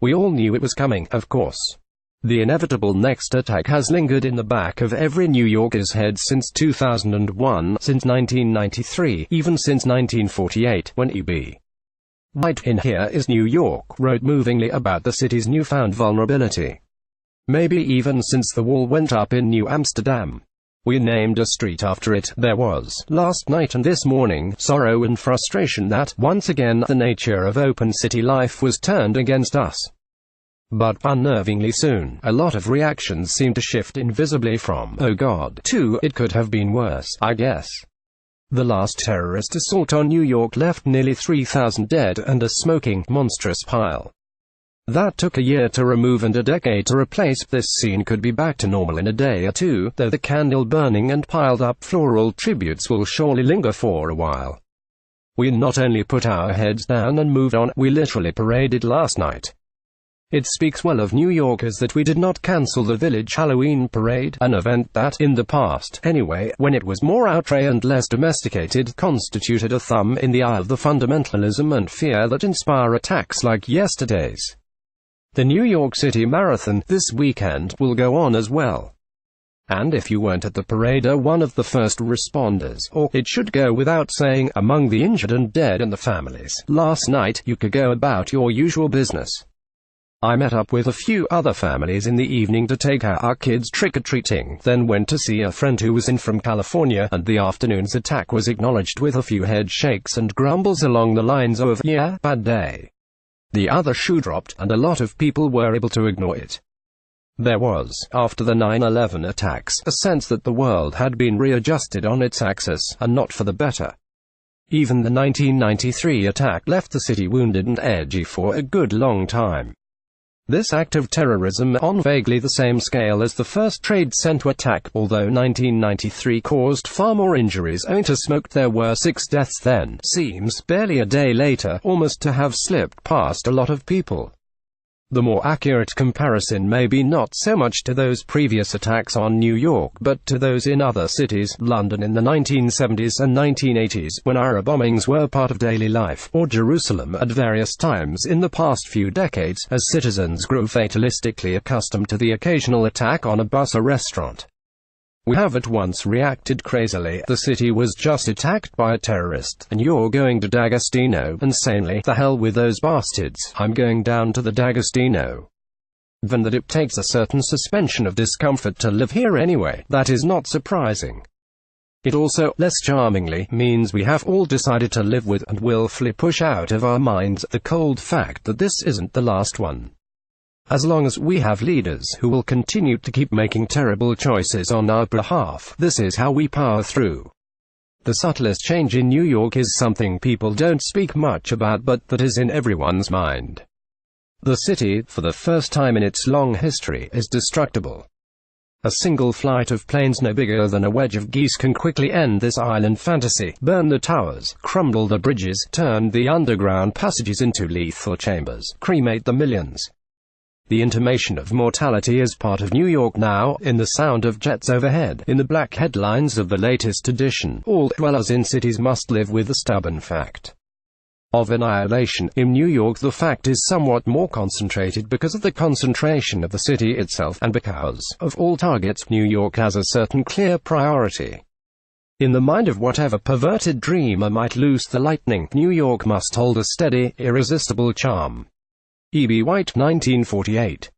We all knew it was coming, of course. The inevitable next attack has lingered in the back of every New Yorker's head since 2001, since 1993, even since 1948, when E.B. White in Here Is New York wrote movingly about the city's newfound vulnerability. Maybe even since the wall went up in New Amsterdam. We named a street after it. There was, last night and this morning, sorrow and frustration that, once again, the nature of open city life was turned against us. But unnervingly soon, a lot of reactions seem to shift invisibly from, "Oh God," to, "It could have been worse, I guess." The last terrorist assault on New York left nearly 3,000 dead and a smoking, monstrous pile. That took a year to remove and a decade to replace. This scene could be back to normal in a day or two, though the candle burning and piled-up floral tributes will surely linger for a while. We not only put our heads down and moved on, we literally paraded last night. It speaks well of New Yorkers that we did not cancel the Village Halloween Parade, an event that, in the past, anyway, when it was more outre and less domesticated, constituted a thumb in the eye of the fundamentalism and fear that inspire attacks like yesterday's. The New York City Marathon, this weekend, will go on as well. And if you weren't at the parade or one of the first responders, or, it should go without saying, among the injured and dead and the families, last night, you could go about your usual business. I met up with a few other families in the evening to take our kids trick-or-treating, then went to see a friend who was in from California, and the afternoon's attack was acknowledged with a few head shakes and grumbles along the lines of, "Yeah, bad day." The other shoe dropped, and a lot of people were able to ignore it. There was, after the 9/11 attacks, a sense that the world had been readjusted on its axis, and not for the better. Even the 1993 attack left the city wounded and edgy for a good long time. This act of terrorism, on vaguely the same scale as the first Trade Center attack, although 1993 caused far more injuries owing to smoke, there were 6 deaths then, seems, barely a day later, almost to have slipped past a lot of people. The more accurate comparison may be not so much to those previous attacks on New York, but to those in other cities, London in the 1970s and 1980s, when IRA bombings were part of daily life, or Jerusalem at various times in the past few decades, as citizens grew fatalistically accustomed to the occasional attack on a bus or restaurant. We have at once reacted crazily, the city was just attacked by a terrorist, and you're going to D'Agostino, and sanely, the hell with those bastards, I'm going down to the D'Agostino. Given that it takes a certain suspension of discomfort to live here anyway, that is not surprising. It also, less charmingly, means we have all decided to live with, and willfully push out of our minds, the cold fact that this isn't the last one. As long as we have leaders who will continue to keep making terrible choices on our behalf, this is how we power through. The subtlest change in New York is something people don't speak much about but that is in everyone's mind. The city, for the first time in its long history, is destructible. A single flight of planes no bigger than a wedge of geese can quickly end this island fantasy, burn the towers, crumble the bridges, turn the underground passages into lethal chambers, cremate the millions. The intimation of mortality is part of New York now, in the sound of jets overhead, in the black headlines of the latest edition. All dwellers in cities must live with the stubborn fact of annihilation. In New York the fact is somewhat more concentrated because of the concentration of the city itself, and because, of all targets, New York has a certain clear priority. In the mind of whatever perverted dreamer might loose the lightning, New York must hold a steady, irresistible charm. E.B. White, 1948.